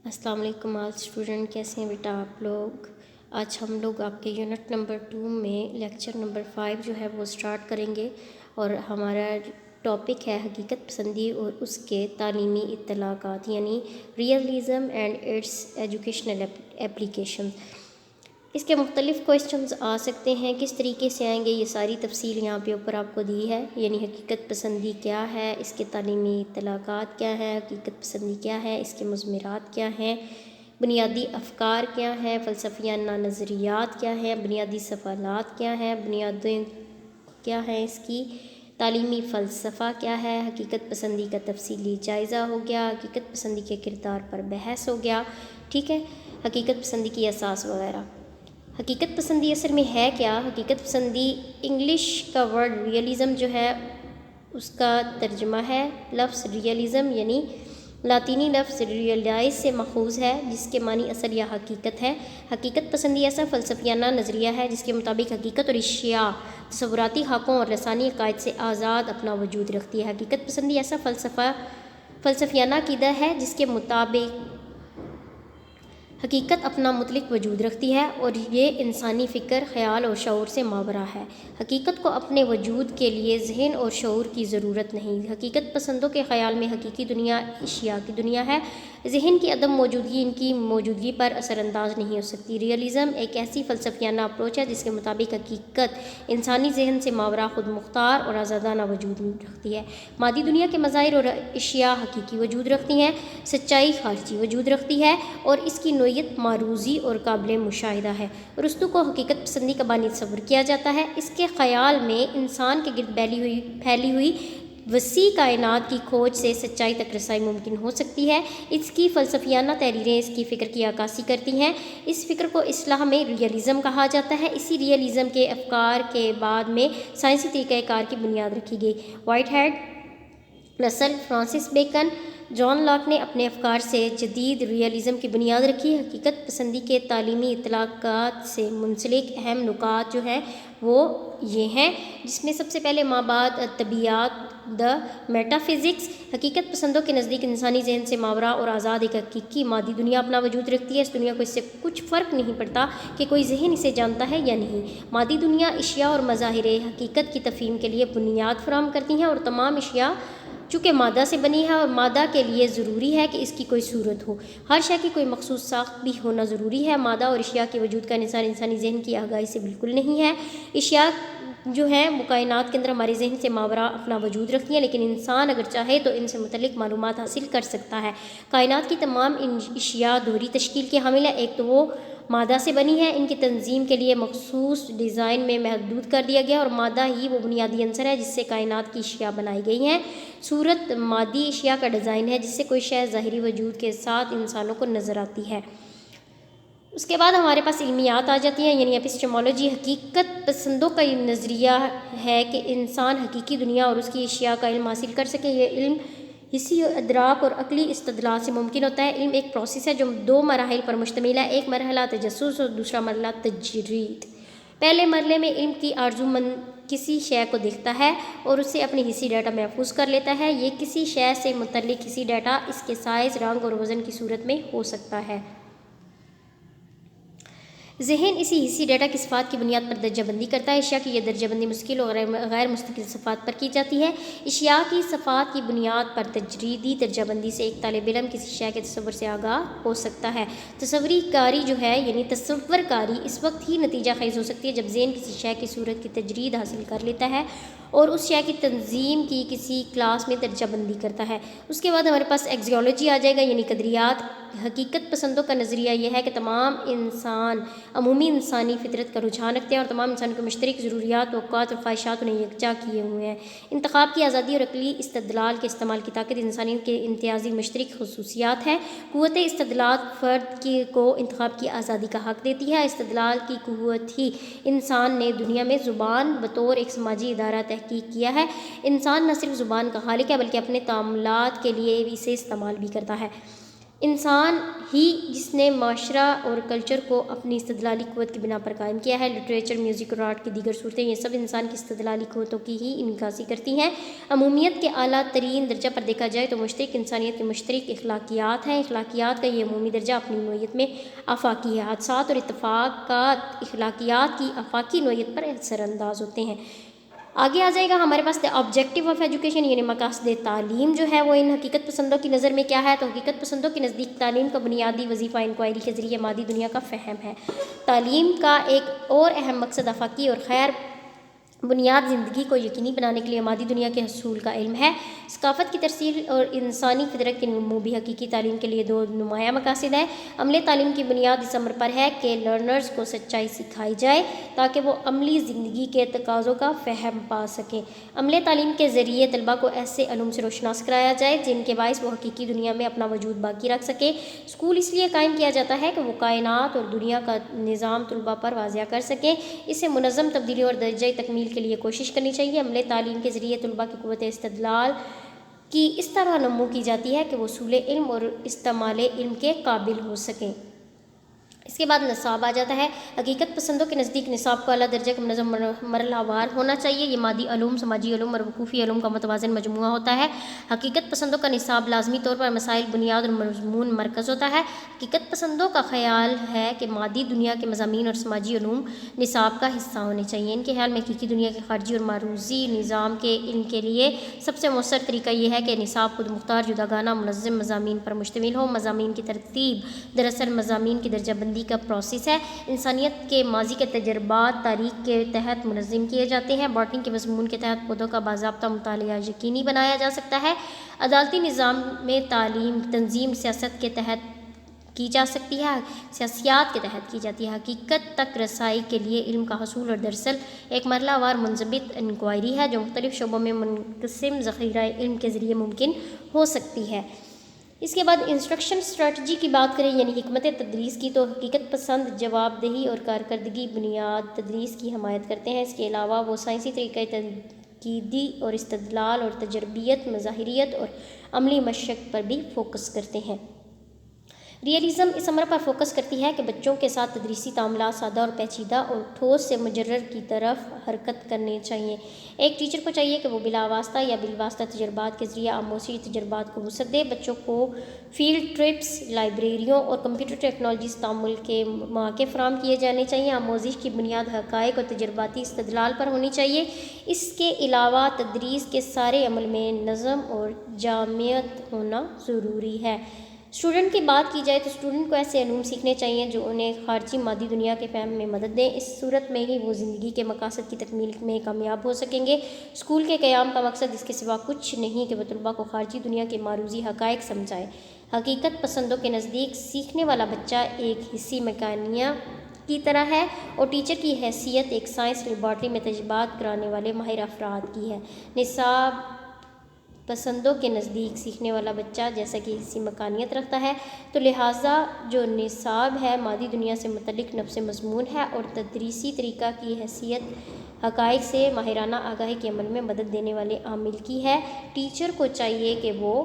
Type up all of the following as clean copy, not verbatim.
السلام علیکم آل اسٹوڈنٹ، کیسے ہیں بیٹا آپ لوگ؟ آج ہم لوگ آپ کے یونٹ نمبر 2 میں لیکچر نمبر 5 جو ہے وہ سٹارٹ کریں گے، اور ہمارا ٹاپک ہے حقیقت پسندی اور اس کے تعلیمی اطلاقات، یعنی realism and its educational application. اس کے مختلف کویشچنز آ سکتے ہیں، کس طریقے سے آئیں گے یہ ساری تفصیل یہاں پہ اوپر آپ کو دی ہے، یعنی حقیقت پسندی کیا ہے، اس کے تعلیمی اطلاقات کیا ہے، حقیقت پسندی کیا ہے، اس کے مضمرات کیا ہیں، بنیادی افکار کیا ہیں، فلسفیانہ نظریات کیا ہیں، بنیادی سوالات کیا ہیں، بنیادیں کیا ہیں اس کی، تعلیمی فلسفہ کیا ہے، حقیقت پسندی کا تفصیلی جائزہ ہو گیا، حقیقت پسندی کے کردار پر بحث ہو گیا، ٹھیک ہے، حقیقت پسندی کی اساس وغیرہ۔ حقیقت پسندی اصل میں ہے کیا؟ حقیقت پسندی انگلش کا ورڈ ریئلزم جو ہے اس کا ترجمہ ہے لفظ ریئلزم، یعنی لاطینی لفظ ریئلائز سے ماخوذ ہے، جس کے معنی اصل یا حقیقت ہے۔ حقیقت پسندی ایسا فلسفیانہ نظریہ ہے جس کے مطابق حقیقت اور اشیاء تصوراتی خاکوں اور لسانی عقائد سے آزاد اپنا وجود رکھتی ہے۔ حقیقت پسندی ایسا فلسفیانہ عقیدہ ہے جس کے مطابق حقیقت اپنا مطلق وجود رکھتی ہے اور یہ انسانی فکر، خیال اور شعور سے ماورا ہے۔ حقیقت کو اپنے وجود کے لیے ذہن اور شعور کی ضرورت نہیں۔ حقیقت پسندوں کے خیال میں حقیقی دنیا اشیاء کی دنیا ہے، ذہن کی عدم موجودگی ان کی موجودگی پر اثر انداز نہیں ہو سکتی۔ ریئلزم ایک ایسی فلسفیانہ اپروچ ہے جس کے مطابق حقیقت انسانی ذہن سے ماورا خود مختار اور آزادانہ وجود رکھتی ہے۔ مادی دنیا کے مظاہر اور اشیاء حقیقی وجود رکھتی ہیں، سچائی خارجی وجود رکھتی ہے اور اس کی نوعیت معروضی اور قابل مشاہدہ ہے۔ ارسطو کو حقیقت پسندی کا بانی تصور کیا جاتا ہے۔ اس کے خیال میں انسان کے گرد پھیلی ہوئی وسیع کائنات کی کھوج سے سچائی تک رسائی ممکن ہو سکتی ہے۔ اس کی فلسفیانہ تحریریں اس کی فکر کی عکاسی کرتی ہیں۔ اس فکر کو اصطلاح میں ریئلزم کہا جاتا ہے۔ اسی ریئلزم کے افکار کے بعد میں سائنسی طریقہ کار کی بنیاد رکھی گئی۔ وائٹ ہیڈ، رسل، فرانسس بیکن، جان لاک نے اپنے افکار سے جدید ریئلزم کی بنیاد رکھی۔ حقیقت پسندی کے تعلیمی اطلاقات سے منسلک اہم نکات جو ہیں وہ یہ ہیں، جس میں سب سے پہلے مابعد طبیعیات، دا میٹا فزکس۔ حقیقت پسندوں کے نزدیک انسانی ذہن سے ماورا اور آزاد ایک حقیقی مادی دنیا اپنا وجود رکھتی ہے۔ اس دنیا کو اس سے کچھ فرق نہیں پڑتا کہ کوئی ذہن اسے جانتا ہے یا نہیں۔ مادی دنیا اشیاء اور مظاہر حقیقت کی تفہیم کے لیے بنیاد فراہم کرتی ہیں، اور تمام اشیاء چونکہ مادہ سے بنی ہے اور مادہ کے لیے ضروری ہے کہ اس کی کوئی صورت ہو۔ ہر شے کی کوئی مخصوص ساخت بھی ہونا ضروری ہے۔ مادہ اور اشیاء کے وجود کا انحصار انسانی ذہن کی آگاہی سے بالکل نہیں ہے۔ اشیاء جو ہیں وہ کائنات کے اندر ہمارے ذہن سے ماورا اپنا وجود رکھتی ہیں، لیکن انسان اگر چاہے تو ان سے متعلق معلومات حاصل کر سکتا ہے۔ کائنات کی تمام اشیاء دوہری تشکیل کی حامل ہے۔ ایک تو وہ مادہ سے بنی ہے، ان کی تنظیم کے لیے مخصوص ڈیزائن میں محدود کر دیا گیا، اور مادہ ہی وہ بنیادی عنصر ہے جس سے کائنات کی اشیاء بنائی گئی ہیں۔ صورت مادی اشیاء کا ڈیزائن ہے جس سے کوئی شے ظاہری وجود کے ساتھ انسانوں کو نظر آتی ہے۔ اس کے بعد ہمارے پاس علمیات آ جاتی ہیں، یعنی اپسٹمولوجی۔ حقیقت پسندوں کا یہ نظریہ ہے کہ انسان حقیقی دنیا اور اس کی اشیاء کا علم حاصل کر سکے۔ یہ علم حسی ادراک اور عقلی استدلال سے ممکن ہوتا ہے۔ علم ایک پروسیس ہے جو 2 مراحل پر مشتمل ہے۔ ایک مرحلہ تجسس اور دوسرا مرحلہ تجرید۔ پہلے مرحلے میں علم کی آرزومند کسی شے کو دیکھتا ہے اور اسے اپنی حسی ڈیٹا محفوظ کر لیتا ہے۔ یہ کسی شے سے متعلق حسی ڈیٹا اس کے سائز، رنگ اور وزن کی صورت میں ہو سکتا ہے۔ ذہن اسی حسی ڈیٹا کی صفات کی بنیاد پر درجہ بندی کرتا ہے۔ اشیاء کی یہ درجہ بندی مستقل اور غیر مستقل صفات پر کی جاتی ہے۔ اشیاء کی صفات کی بنیاد پر تجریدی درجہ بندی سے ایک طالب علم کسی شے کے تصور سے آگاہ ہو سکتا ہے۔ تصوری کاری جو ہے یعنی تصور کاری اس وقت ہی نتیجہ خیز ہو سکتی ہے جب ذہن کسی شے کی صورت کی تجرید حاصل کر لیتا ہے اور اس شے کی تنظیم کی کسی کلاس میں درجہ بندی کرتا ہے۔ اس کے بعد ہمارے پاس ایکزیولوجی آ جائے گا، یعنی قدریات۔ حقیقت پسندوں کا نظریہ یہ ہے کہ تمام انسان عمومی انسانی فطرت کا رجحان رکھتے ہیں اور تمام انسانوں کی مشترک ضروریات، توقعات اور خواہشات انہیں یکجا کیے ہوئے ہیں۔ انتخاب کی آزادی اور عقلی استدلال کے استعمال کی طاقت انسانیت کے امتیازی مشترک خصوصیات ہیں۔ قوت استدلال فرد کو انتخاب کی آزادی کا حق دیتی ہے۔ استدلال کی قوت ہی انسان نے دنیا میں زبان بطور ایک سماجی ادارہ تحقیق کیا ہے۔ انسان نہ صرف زبان کا خالق ہے بلکہ اپنے تعاملات کے لیے اسے استعمال بھی کرتا ہے۔ انسان ہی جس نے معاشرہ اور کلچر کو اپنی استدلالی قوت کی بنا پر قائم کیا ہے۔ لٹریچر، میوزک اور آرٹ کی دیگر صورتیں یہ سب انسان کی استدلالی قوتوں کی ہی انعکاسی کرتی ہیں۔ عمومیت کے اعلیٰ ترین درجہ پر دیکھا جائے تو مشترک انسانیت کی مشترک اخلاقیات ہیں۔ اخلاقیات کا یہ عمومی درجہ اپنی نوعیت میں آفاقی ہے۔ حادثات اور اتفاقات اخلاقیات کی آفاقی نوعیت پر اثر انداز ہوتے ہیں۔ آگے آ جائے گا ہمارے پاس دا آبجیکٹیو آف ایجوکیشن، یعنی مقاصد تعلیم جو ہے وہ ان حقیقت پسندوں کی نظر میں کیا ہے؟ تو حقیقت پسندوں کے نزدیک تعلیم کا بنیادی وظیفہ انکوائری کے ذریعے مادی دنیا کا فہم ہے۔ تعلیم کا ایک اور اہم مقصد آفاقی اور خیر بنیاد زندگی کو یقینی بنانے کے لیے مادی دنیا کے حصول کا علم ہے۔ ثقافت کی ترسیل اور انسانی فطرت کے نمو بھی حقیقی تعلیم کے لیے دو نمایاں مقاصد ہیں۔ عملی تعلیم کی بنیاد اس امر پر ہے کہ لرنرز کو سچائی سکھائی جائے تاکہ وہ عملی زندگی کے تقاضوں کا فہم پا سکیں۔ عملی تعلیم کے ذریعے طلباء کو ایسے علوم سے روشناس کرایا جائے جن کے باعث وہ حقیقی دنیا میں اپنا وجود باقی رکھ سکے۔ اسکول اس لیے قائم کیا جاتا ہے کہ وہ کائنات اور دنیا کا نظام طلباء پر واضح کر سکیں۔ اسے منظم تبدیلی اور درجہ تکمیل کے لیے کوشش کرنی چاہیے۔ عملی تعلیم کے ذریعے طلباء کی قوت استدلال کی اس طرح نمو کی جاتی ہے کہ وہ حصول علم اور استعمال علم کے قابل ہو سکیں۔ اس کے بعد نصاب آ جاتا ہے۔ حقیقت پسندوں کے نزدیک نصاب کو اعلیٰ درجے کا منظم مرحلہ وار ہونا چاہیے۔ یہ مادی علوم، سماجی علوم اور وقوفی علوم کا متوازن مجموعہ ہوتا ہے۔ حقیقت پسندوں کا نصاب لازمی طور پر مسائل بنیاد اور مضمون مرکز ہوتا ہے۔ حقیقت پسندوں کا خیال ہے کہ مادی دنیا کے مضامین اور سماجی علوم نصاب کا حصہ ہونے چاہیے۔ ان کے خیال میں حقیقی دنیا کے خارجی اور معروضی نظام کے علم کے لیے سب سے مؤثر طریقہ یہ ہے کہ نصاب خود مختار، جداگانہ، منظم مضامین پر مشتمل ہو۔ مضامین کی ترتیب دراصل مضامین کی درجہ بندی کا پروسیس ہے۔ انسانیت کے ماضی کے تجربات تاریخ کے تحت منظم کیے جاتے ہیں۔ باٹنی کے مضمون کے تحت پودوں کا باضابطہ مطالعہ یقینی بنایا جا سکتا ہے۔ عدالتی نظام میں تعلیم تنظیم سیاست کے تحت کی جا سکتی ہے، سیاسیات کے تحت کی جاتی ہے۔ حقیقت تک رسائی کے لیے علم کا حصول اور دراصل ایک مرحلہ وار منضبط انکوائری ہے جو مختلف شعبوں میں منقسم ذخیرہ علم کے ذریعے ممکن ہو سکتی ہے۔ اس کے بعد انسٹرکشن اسٹریٹجی کی بات کریں، یعنی حکمت تدریس کی، تو حقیقت پسند جواب دہی اور کارکردگی بنیاد تدریس کی حمایت کرتے ہیں۔ اس کے علاوہ وہ سائنسی طریقہ تنقیدی اور استدلال اور تجربیت، مظاہریت اور عملی مشق پر بھی فوکس کرتے ہیں۔ ریئلزم اس امر پر فوکس کرتی ہے کہ بچوں کے ساتھ تدریسی تعاملات سادہ اور پیچیدہ اور ٹھوس سے مجرر کی طرف حرکت کرنی چاہیے۔ ایک ٹیچر کو چاہیے کہ وہ بلا واسطہ یا بالواسطہ تجربات کے ذریعے آموزشی تجربات کو وسعت دے۔ بچوں کو فیلڈ ٹرپس، لائبریریوں اور کمپیوٹر ٹیکنالوجی سے تعامل کے مواقع فراہم کیے جانے چاہیے۔ آموزش کی بنیاد حقائق اور تجرباتی استدلال پر ہونی چاہیے۔ اس کے علاوہ تدریس کے سارے عمل میں نظم اور جامعیت ہونا ضروری ہے۔ اسٹوڈنٹ کی بات کی جائے تو اسٹوڈنٹ کو ایسے علوم سیکھنے چاہیے جو انہیں خارجی مادی دنیا کے فہم میں مدد دیں۔ اس صورت میں ہی وہ زندگی کے مقاصد کی تکمیل میں کامیاب ہو سکیں گے۔ اسکول کے قیام کا مقصد اس کے سوا کچھ نہیں کہ وہ طلباء کو خارجی دنیا کے معروضی حقائق سمجھائے۔ حقیقت پسندوں کے نزدیک سیکھنے والا بچہ ایک حصی مکانیہ کی طرح ہے اور ٹیچر کی حیثیت ایک سائنس لیبارٹری میں تجربات کرانے والے ماہر افراد کی ہے۔ نصاب پسندوں کے نزدیک سیکھنے والا بچہ جیسا کہ حصی مکانیت رکھتا ہے تو لہٰذا جو نصاب ہے مادی دنیا سے متعلق نفس مضمون ہے اور تدریسی طریقہ کی حیثیت حقائق سے ماہرانہ آگاہی کے عمل میں مدد دینے والے عامل کی ہے۔ ٹیچر کو چاہیے کہ وہ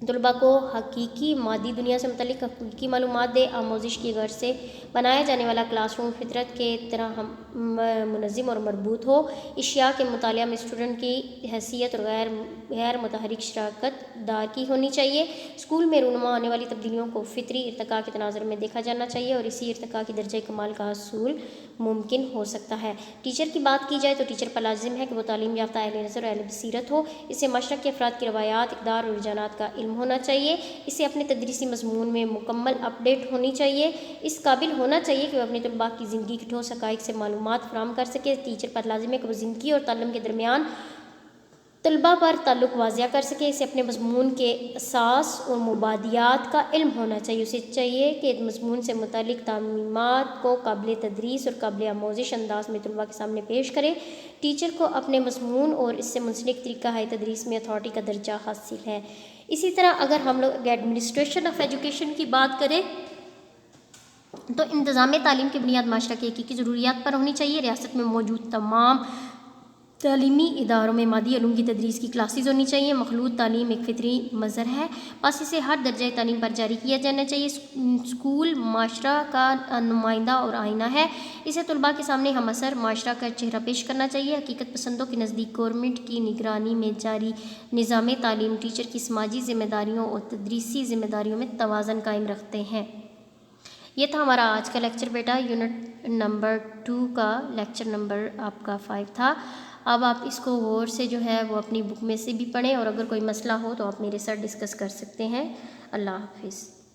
طلباء کو حقیقی مادی دنیا سے متعلق حقیقی معلومات دے۔ آموزش کی غرض سے بنایا جانے والا کلاس روم فطرت کے طرح منظم اور مربوط ہو۔ اشیاء کے مطالعہ میں اسٹوڈنٹ کی حیثیت اور غیر متحرک شراکت دار کی ہونی چاہیے۔ اسکول میں رونما ہونے والی تبدیلیوں کو فطری ارتقاء کے تناظر میں دیکھا جانا چاہیے اور اسی ارتقاء کی درجہ کمال کا حصول ممکن ہو سکتا ہے۔ ٹیچر کی بات کی جائے تو ٹیچر پر لازم ہے کہ وہ تعلیم یافتہ اہل نظر اور اہل بصیرت ہو۔ اسے معاشرہ کے افراد کی روایات، اقدار اور رجحانات کا علم ہونا چاہیے۔ اسے اپنے تدریسی مضمون میں مکمل اپ ڈیٹ ہونی چاہیے۔ اس قابل ہونا چاہیے کہ وہ اپنے طلباء کی زندگی کی ٹھوس حقائق سے معلومات فراہم کر سکے۔ ٹیچر پر لازم ہے کہ وہ زندگی اور تعلم کے درمیان طلباء پر تعلق واضح کر سکے۔ اسے اپنے مضمون کے اساس اور مبادیات کا علم ہونا چاہیے۔ اسے چاہیے کہ مضمون سے متعلق تعلیمات کو قابل تدریس اور قابل آموزش انداز میں طلباء کے سامنے پیش کرے۔ ٹیچر کو اپنے مضمون اور اس سے منسلک طریقہ تدریس میں اتھارٹی کا درجہ حاصل ہے۔ اسی طرح اگر ہم لوگ ایڈمنسٹریشن آف ایجوکیشن کی بات کریں تو انتظام تعلیم کی بنیاد معاشرہ کی حقیقی ضروریات پر ہونی چاہیے۔ ریاست میں موجود تمام تعلیمی اداروں میں مادی علوم کی تدریس کی کلاسز ہونی چاہیے۔ مخلوط تعلیم ایک فطری مظہر ہے، بس اسے ہر درجہ تعلیم پر جاری کیا جانا چاہیے۔ اسکول معاشرہ کا نمائندہ اور آئینہ ہے، اسے طلباء کے سامنے ہم اثر معاشرہ کا چہرہ پیش کرنا چاہیے۔ حقیقت پسندوں کے نزدیک گورنمنٹ کی نگرانی میں جاری نظام تعلیم ٹیچر کی سماجی ذمہ داریوں اور تدریسی ذمہ داریوں میں توازن قائم رکھتے ہیں۔ یہ تھا ہمارا آج کا لیکچر بیٹا، یونٹ نمبر 2 کا لیکچر نمبر آپ کا 5 تھا۔ اب آپ اس کو غور سے جو ہے وہ اپنی بک میں سے بھی پڑھیں، اور اگر کوئی مسئلہ ہو تو آپ میرے ساتھ ڈسکس کر سکتے ہیں۔ اللہ حافظ۔